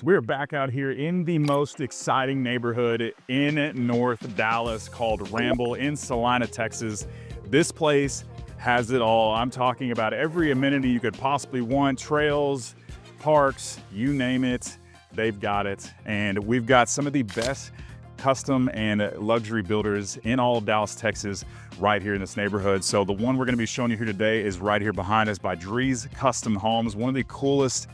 We're back out here in the most exciting neighborhood in North Dallas called Ramble in Celina, Texas. This place has it all. I'm talking about every amenity you could possibly want, trails, parks, you name it, they've got it. And we've got some of the best custom and luxury builders in all of Dallas, Texas, right here in this neighborhood. So the one we're gonna be showing you here today is right here behind us by Drees Custom Homes, one of the coolest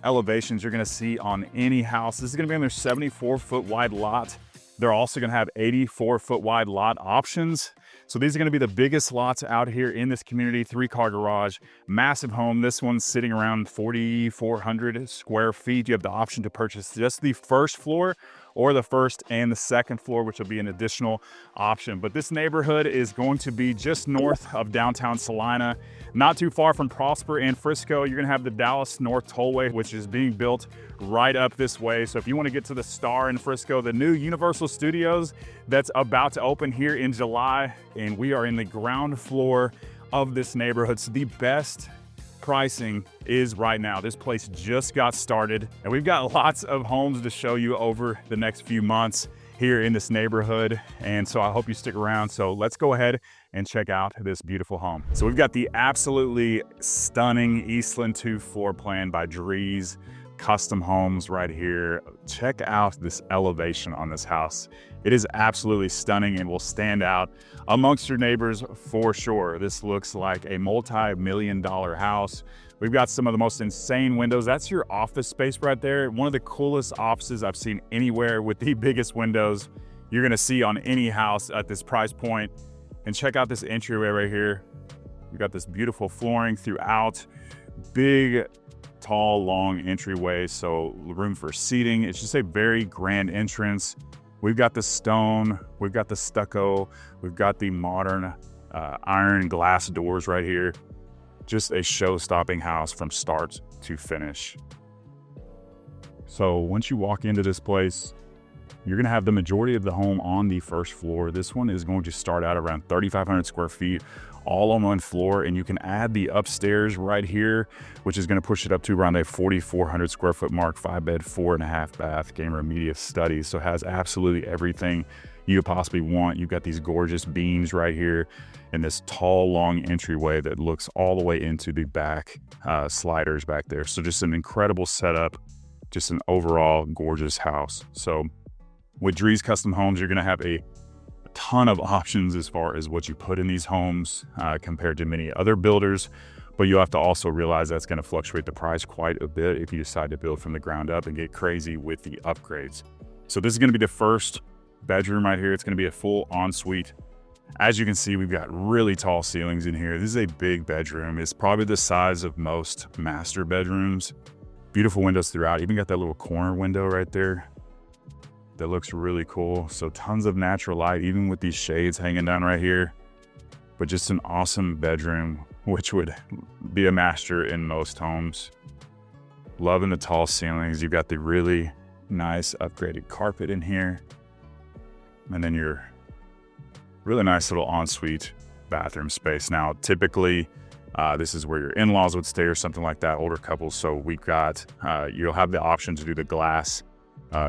elevations you're gonna see on any house. This is gonna be on their 74-foot wide lot. They're also gonna have 84-foot wide lot options. So these are gonna be the biggest lots out here in this community, 3-car garage, massive home. This one's sitting around 4,400 square feet. You have the option to purchase just the first floor or the first and the second floor, which will be an additional option. But this neighborhood is going to be just north of downtown Celina, not too far from Prosper and Frisco. You're gonna have the Dallas North Tollway, which is being built right up this way. So if you wanna get to the Star in Frisco, the new Universal Studios that's about to open here in July, and we are in the ground floor of this neighborhood. So the best pricing is right now. This place just got started, and we've got lots of homes to show you over the next few months here in this neighborhood. And so I hope you stick around. So let's go ahead and check out this beautiful home. So we've got the absolutely stunning Eastland 2 floor plan by Drees Custom Homes right here. Check out this elevation on this house. It is absolutely stunning and will stand out amongst your neighbors for sure. This looks like a multi-million-dollar house. We've got some of the most insane windows. That's your office space right there. One of the coolest offices I've seen anywhere with the biggest windows you're gonna see on any house at this price point. And check out this entryway right here. We've got this beautiful flooring throughout. Big, tall, long entryway, so room for seating. It's just a very grand entrance. We've got the stone, we've got the stucco, we've got the modern iron glass doors right here. Just a show-stopping house from start to finish. So once you walk into this place, you're gonna have the majority of the home on the first floor. This one is going to start out around 3,500 square feet, all on one floor, and you can add the upstairs right here, which is gonna push it up to around a 4,400 square foot mark, 5-bed, 4.5 bath, gamer media study. So it has absolutely everything you possibly want. You've got these gorgeous beams right here and this tall, long entryway that looks all the way into the back sliders back there. So just an incredible setup, just an overall gorgeous house. So with Drees Custom Homes, you're gonna have a ton of options as far as what you put in these homes compared to many other builders, but you have to also realize that's gonna fluctuate the price quite a bit if you decide to build from the ground up and get crazy with the upgrades. So this is gonna be the first bedroom right here. It's gonna be a full ensuite. As you can see, we've got really tall ceilings in here. This is a big bedroom. It's probably the size of most master bedrooms. Beautiful windows throughout. Even got that little corner window right there that looks really cool. So tons of natural light, even with these shades hanging down right here. But just an awesome bedroom, which would be a master in most homes. Loving the tall ceilings. You've got the really nice upgraded carpet in here. And then your really nice little ensuite bathroom space. Now, typically, this is where your in-laws would stay or something like that, older couples. So we've got, you'll have the option to do the glass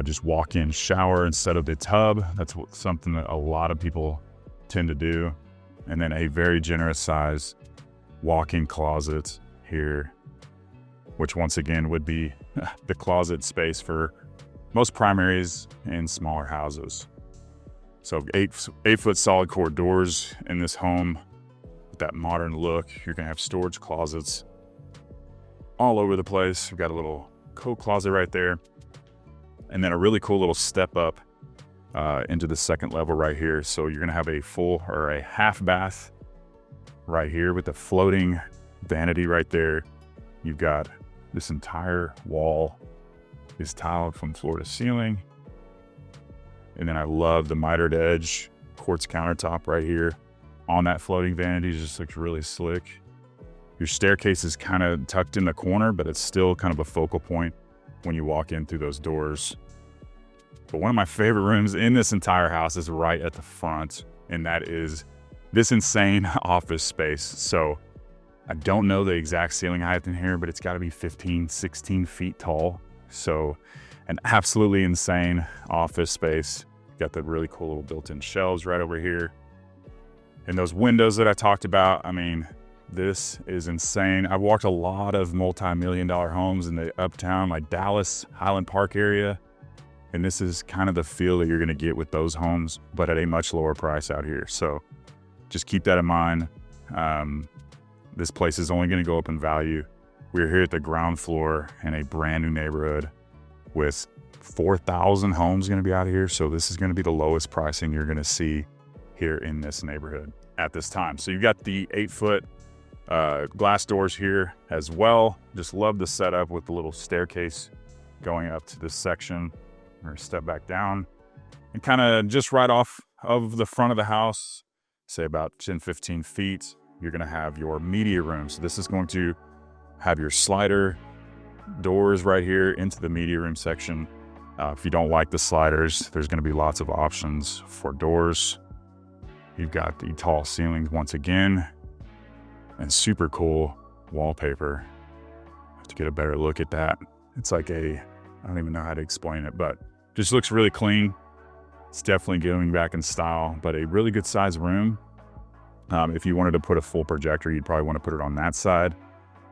just walk-in shower instead of the tub. That's something that a lot of people tend to do. And then a very generous size walk-in closet here, which once again would be the closet space for most primaries and smaller houses. So 8-foot solid core doors in this home with that modern look. You're gonna have storage closets all over the place. We've got a little coat closet right there. And then a really cool little step up into the second level right here. So you're gonna have a full or a half bath right here with the floating vanity right there. You've got this entire wall is tiled from floor to ceiling. And then I love the mitered edge quartz countertop right here on that floating vanity. It just looks really slick. Your staircase is kind of tucked in the corner, but it's still kind of a focal point when you walk in through those doors. But one of my favorite rooms in this entire house is right at the front, and that is this insane office space. So I don't know the exact ceiling height in here, but it's got to be 15, 16 feet tall. So an absolutely insane office space. Got the really cool little built-in shelves right over here. And those windows that I talked about, I mean, this is insane. I've walked a lot of multi-million-dollar homes in the uptown, like Dallas, Highland Park area. And this is kind of the feel that you're gonna get with those homes, but at a much lower price out here. So just keep that in mind. This place is only gonna go up in value. We're here at the ground floor in a brand new neighborhood with 4,000 homes gonna be out here. So this is gonna be the lowest pricing you're gonna see here in this neighborhood at this time. So you've got the 8-foot glass doors here as well. Just love the setup with the little staircase going up to this section. We're gonna step back down and kind of just right off of the front of the house, say about 10-15 feet, you're gonna have your media room. So this is going to have your slider doors right here into the media room section. If you don't like the sliders, there's gonna be lots of options for doors. You've got the tall ceilings once again, and super cool wallpaper. Have to get a better look at that. It's like I don't even know how to explain it, but just looks really clean. It's definitely going back in style, but a really good size room. If you wanted to put a full projector, you'd probably want to put it on that side.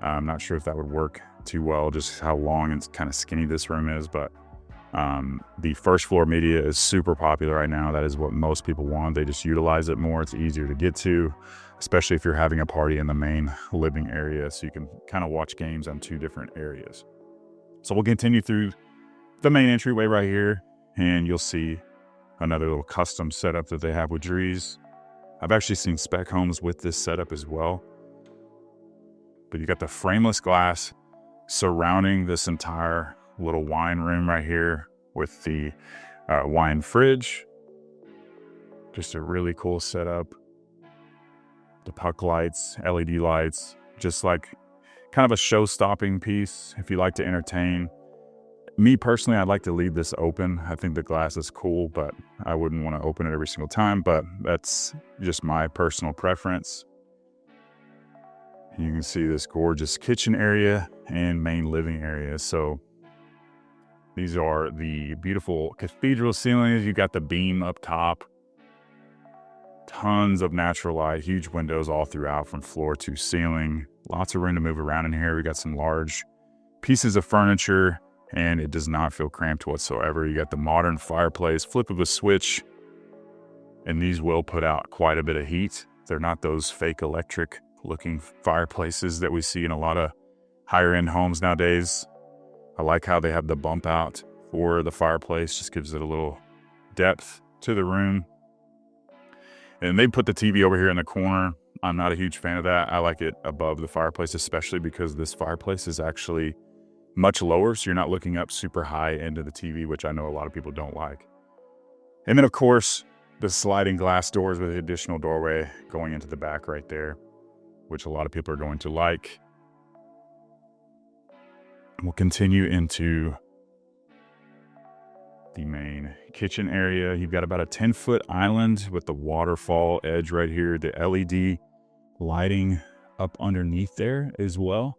I'm not sure if that would work too well, just how long and kind of skinny this room is, but the first floor media is super popular right now. That is what most people want. They just utilize it more. It's easier to get to, especially if you're having a party in the main living area. So you can kind of watch games on 2 different areas. So we'll continue through the main entryway right here, and you'll see another little custom setup that they have with Drees. I've actually seen spec homes with this setup as well. But you got the frameless glass surrounding this entire little wine room right here with the wine fridge. Just a really cool setup. The puck lights, LED lights, just like kind of a show-stopping piece if you like to entertain. Me personally, I'd like to leave this open. I think the glass is cool, but I wouldn't want to open it every single time, but that's just my personal preference. You can see this gorgeous kitchen area and main living area. So these are the beautiful cathedral ceilings. You got the beam up top, tons of natural light, huge windows all throughout from floor to ceiling. Lots of room to move around in here. We got some large pieces of furniture, and it does not feel cramped whatsoever. You got the modern fireplace, flip of a switch, and these will put out quite a bit of heat. They're not those fake electric looking fireplaces that we see in a lot of higher end homes nowadays. I like how they have the bump out for the fireplace, just gives it a little depth to the room. And they put the TV over here in the corner. I'm not a huge fan of that. I like it above the fireplace, especially because this fireplace is actually much lower, so you're not looking up super high into the TV, which I know a lot of people don't like. And then, of course, the sliding glass doors with the additional doorway going into the back right there, which a lot of people are going to like. We'll continue into the main kitchen area. You've got about a 10-foot island with the waterfall edge right here, the LED lighting up underneath there as well.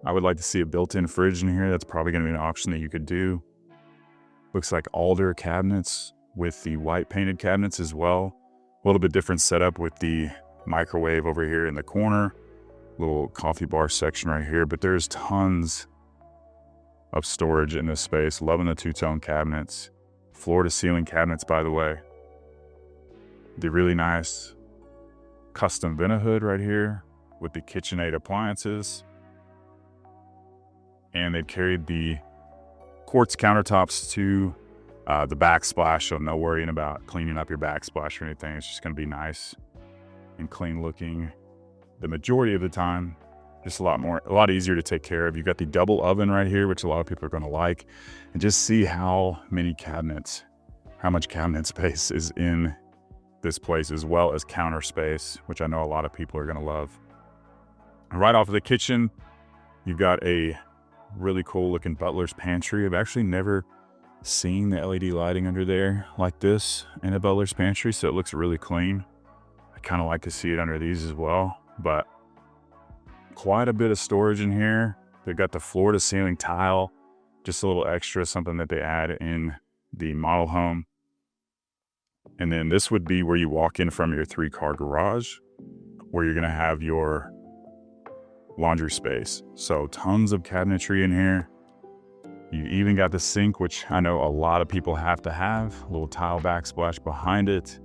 I would like to see a built-in fridge in here. That's probably going to be an option that you could do. Looks like alder cabinets with the white painted cabinets as well. A little bit different setup with the microwave over here in the corner. Little coffee bar section right here, but there's tons of storage in this space. Loving the two-tone cabinets. Floor to ceiling cabinets, by the way. The really nice custom vent hood right here with the KitchenAid appliances. And they've carried the quartz countertops to the backsplash, so no worrying about cleaning up your backsplash or anything. It's just going to be nice and clean looking the majority of the time. Just a lot easier to take care of. You've got the double oven right here, which a lot of people are going to like. And just see how much cabinet space is in this place, as well as counter space, which I know a lot of people are going to love. And right off of the kitchen, you've got a really cool looking butler's pantry. I've actually never seen the LED lighting under there like this in a butler's pantry, so it looks really clean. I kind of like to see it under these as well, but quite a bit of storage in here. They've got the floor to ceiling tile Just a little extra, something that they add in the model home. And then this would be where you walk in from your 3-car garage, where you're gonna have your laundry space. So tons of cabinetry in here. You even got the sink, which I know a lot of people have to have, a little tile backsplash behind it.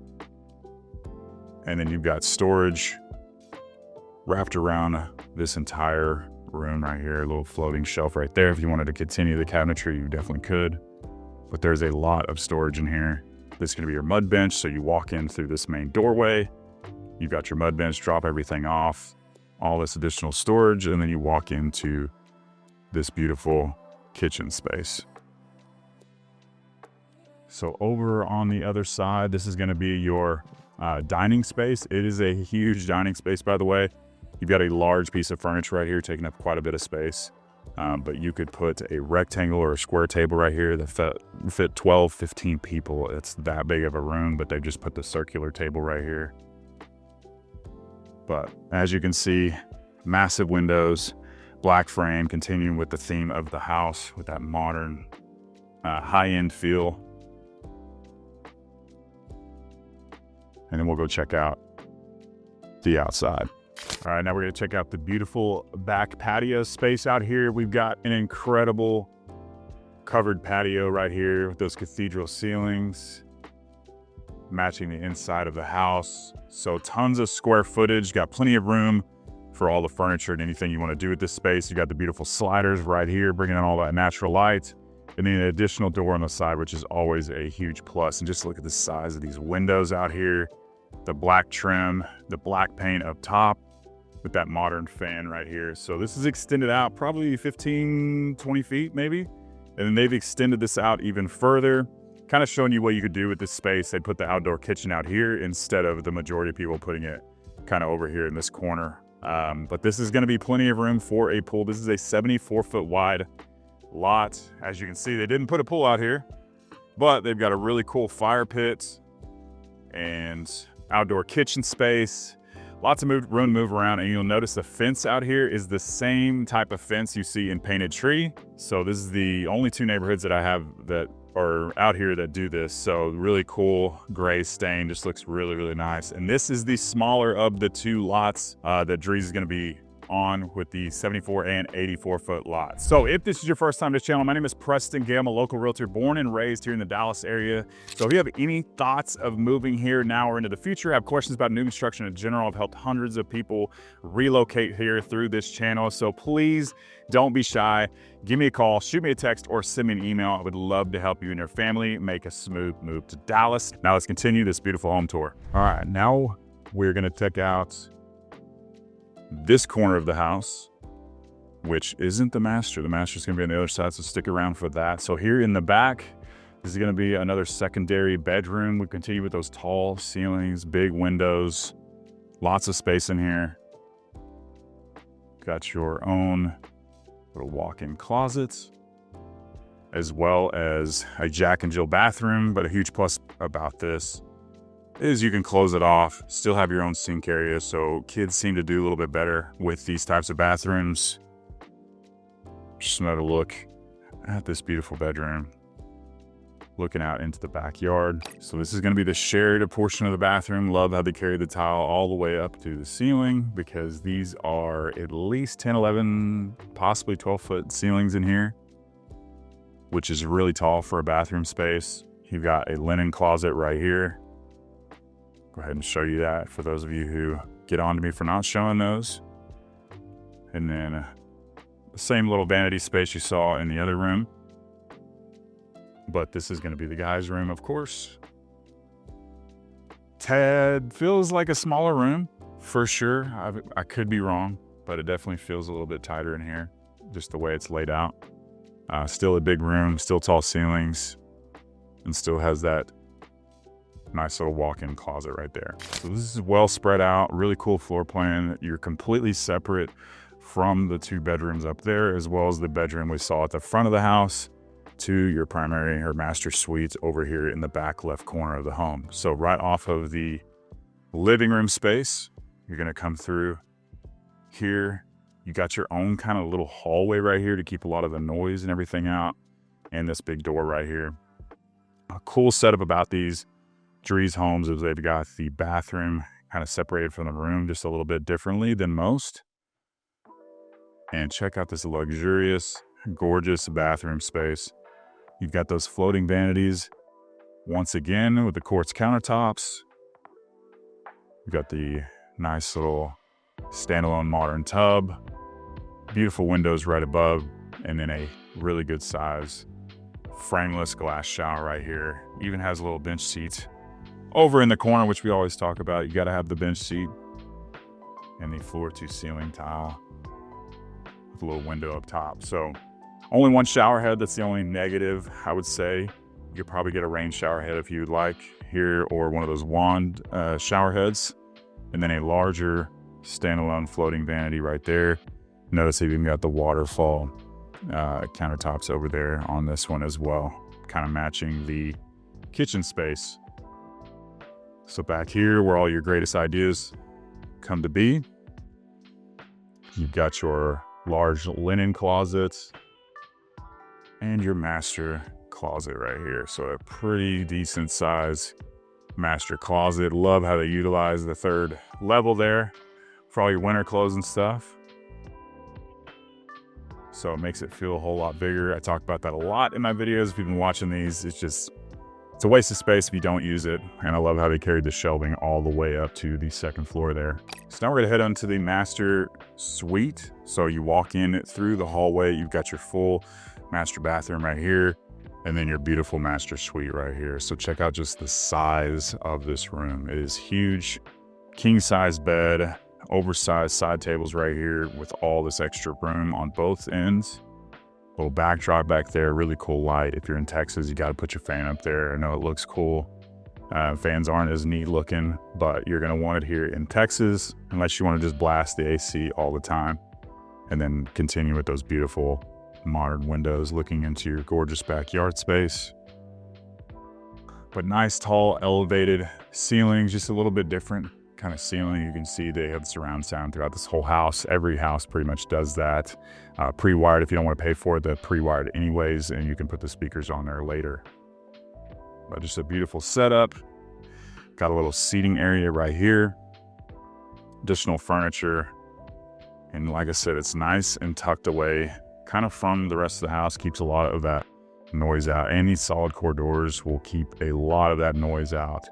And then you've got storage wrapped around this entire room right here, a little floating shelf right there. If you wanted to continue the cabinetry, you definitely could. But there's a lot of storage in here. This is gonna be your mud bench. So you walk in through this main doorway, you've got your mud bench, drop everything off, all this additional storage, and then you walk into this beautiful kitchen space. So over on the other side, this is gonna be your dining space. It is a huge dining space, by the way. You've got a large piece of furniture right here taking up quite a bit of space. But you could put a rectangle or a square table right here that fit 12, 15 people. It's that big of a room, but they just put the circular table right here. But as you can see, massive windows, black frame, continuing with the theme of the house with that modern, high-end feel. And then we'll go check out the outside. All right, now we're gonna check out the beautiful back patio space out here. We've got an incredible covered patio right here with those cathedral ceilings, matching the inside of the house. So tons of square footage, got plenty of room for all the furniture and anything you wanna do with this space. You got the beautiful sliders right here, bringing in all that natural light. And then an additional door on the side, which is always a huge plus. And just look at the size of these windows out here, the black trim, the black paint up top with that modern fan right here. So this is extended out probably 15, 20 feet maybe. And then they've extended this out even further, kind of showing you what you could do with this space. They put the outdoor kitchen out here instead of the majority of people putting it kind of over here in this corner. But this is gonna be plenty of room for a pool. This is a 74-foot wide lot. As you can see, they didn't put a pool out here, but they've got a really cool fire pit and outdoor kitchen space. Lots of room to move around, and you'll notice the fence out here is the same type of fence you see in Painted Tree. So this is the only 2 neighborhoods that I have that are out here that do this. So really cool gray stain, just looks really, really nice. And this is the smaller of the 2 lots that Drees is gonna be on with the 74 and 84-foot lots. So if this is your first time to this channel, my name is Preston Gale. I'm a local realtor born and raised here in the Dallas area. So if you have any thoughts of moving here now or into the future, have questions about new construction in general, I've helped hundreds of people relocate here through this channel. So please don't be shy. Give me a call, shoot me a text, or send me an email. I would love to help you and your family make a smooth move to Dallas. Now let's continue this beautiful home tour. All right, now we're gonna check out this corner of the house, which isn't the master. The master's gonna be on the other side, so stick around for that. So here in the back, this is gonna be another secondary bedroom. We continue with those tall ceilings, big windows, lots of space in here. Got your own little walk-in closet, as well as a Jack and Jill bathroom. But a huge plus about this is you can close it off, still have your own sink area. So kids seem to do a little bit better with these types of bathrooms. Just another look at this beautiful bedroom, looking out into the backyard. So this is gonna be the shared portion of the bathroom. Love how they carry the tile all the way up to the ceiling, because these are at least 10, 11, possibly 12-foot ceilings in here, which is really tall for a bathroom space. You've got a linen closet right here. Go ahead and show you that for those of you who get on to me for not showing those. And then the same little vanity space you saw in the other room. But this is gonna be the guy's room, of course. Ted feels like a smaller room, for sure. I could be wrong, but it definitely feels a little bit tighter in here, just the way it's laid out. Still a big room, still tall ceilings, and still has that nice little walk-in closet right there. So this is well spread out, really cool floor plan. You're completely separate from the 2 bedrooms up there, as well as the bedroom we saw at the front of the house, to your primary or master suites over here in the back left corner of the home. So right off of the living room space, you're gonna come through here. You got your own kind of little hallway right here to keep a lot of the noise and everything out. and this big door right here. A cool setup about these Drees homes is they've got the bathroom kind of separated from the room just a little bit differently than most. And check out this luxurious, gorgeous bathroom space. You've got those floating vanities once again with the quartz countertops. You've got the nice little standalone modern tub, beautiful windows right above, and then a really good size frameless glass shower right here. Even has a little bench seat over in the corner, which we always talk about. You got to have the bench seat, and the floor to ceiling tile with a little window up top. So only one shower head. That's the only negative, I would say. You could probably get a rain shower head if you'd like here, or one of those wand shower heads, and then a larger standalone floating vanity right there. Notice they've even got the waterfall countertops over there on this one as well, kind of matching the kitchen space. So back here where all your greatest ideas come to be, you've got your large linen closets and your master closet right here. So a pretty decent size master closet. Love how they utilize the third level there for all your winter clothes and stuff. So it makes it feel a whole lot bigger. I talk about that a lot in my videos. If you've been watching these, it's a waste of space if you don't use it. And I love how they carried the shelving all the way up to the second floor there. So now we're gonna head on to the master suite. So you walk in through the hallway, you've got your full master bathroom right here, and then your beautiful master suite right here. So check out just the size of this room. It is huge, king size bed, oversized side tables right here with all this extra room on both ends. Little backdrop back there, really cool light. If you're in Texas, you got to put your fan up there. I know it looks cool. Fans aren't as neat looking, but you're going to want it here in Texas, unless you want to just blast the AC all the time and then continue with those beautiful modern windows looking into your gorgeous backyard space. But nice, tall, elevated ceilings, just a little bit different kind of ceiling. You can see they have surround sound throughout this whole house. Every house pretty much does that. Pre-wired if you don't want to pay for it, they're pre-wired anyways, and you can put the speakers on there later. But just a beautiful setup. Got a little seating area right here. Additional furniture. And like I said, it's nice and tucked away kind of from the rest of the house. Keeps a lot of that noise out. And these solid core doors will keep a lot of that noise out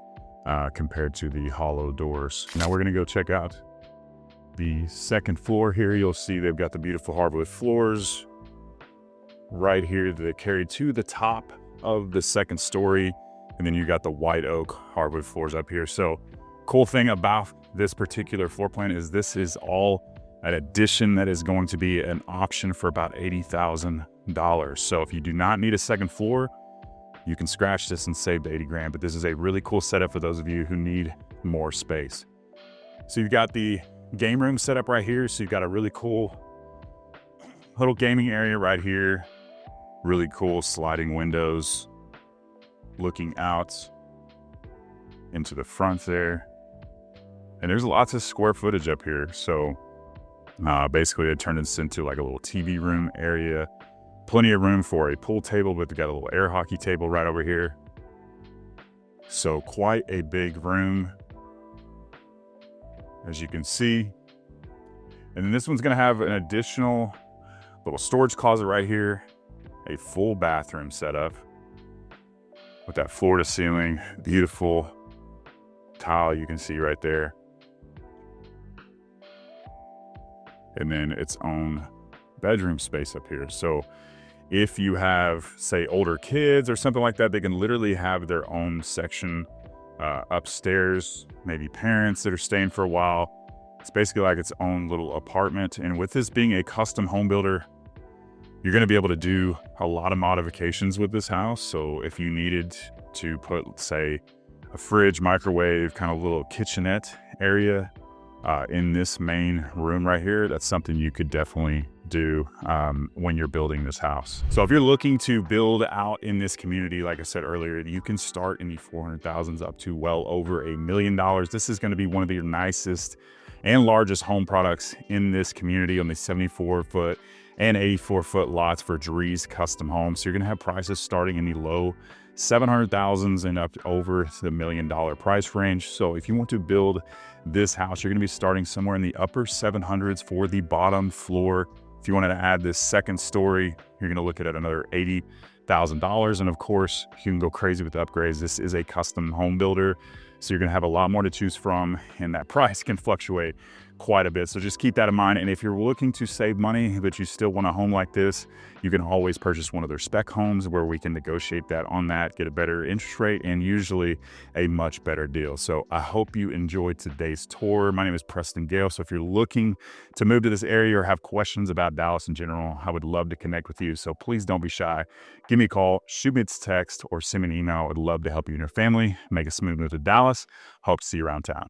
compared to the hollow doors. Now we're gonna go check out the second floor here. You'll see they've got the beautiful hardwood floors right here that carry to the top of the second story. And then you got the white oak hardwood floors up here. So cool thing about this particular floor plan is this is all an addition that is going to be an option for about $80,000. So if you do not need a second floor, you can scratch this and save the 80 grand, but this is a really cool setup for those of you who need more space. So you've got the game room set up right here. So you've got a really cool little gaming area right here. Really cool sliding windows looking out into the front there. And there's lots of square footage up here. So basically they turned this into like a little TV room area. Plenty of room for a pool table, but they got a little air hockey table right over here. So quite a big room, as you can see. And then this one's gonna have an additional little storage closet right here, a full bathroom setup with that floor to ceiling, beautiful tile you can see right there. And then its own bedroom space up here. So if you have, say, older kids or something like that, they can literally have their own section upstairs, maybe parents that are staying for a while. It's basically like its own little apartment. And with this being a custom home builder, you're gonna be able to do a lot of modifications with this house. So if you needed to put, say, a fridge, microwave, kind of little kitchenette area in this main room right here, that's something you could definitely do when you're building this house. So if you're looking to build out in this community, like I said earlier, you can start in the 400,000s up to well over $1 million. This is going to be one of the nicest and largest home products in this community on the 74-foot and 84-foot lots for Drees Custom Home. So you're going to have prices starting in the low 700,000s and up to over the $1 million price range. So if you want to build this house, you're going to be starting somewhere in the upper 700s for the bottom floor. If you wanted to add this second story, you're going to look at another $80,000. And of course, you can go crazy with the upgrades. This is a custom home builder, so you're going to have a lot more to choose from, and that price can fluctuate quite a bit. So just keep that in mind. And if you're looking to save money, but you still want a home like this, you can always purchase one of their spec homes where we can negotiate that on that, get a better interest rate, and usually a much better deal. So I hope you enjoyed today's tour. My name is Preston Gale. So if you're looking to move to this area or have questions about Dallas in general, I would love to connect with you. So please don't be shy. Give me a call, shoot me a text, or send me an email. I would love to help you and your family make a smooth move to Dallas. Hope to see you around town.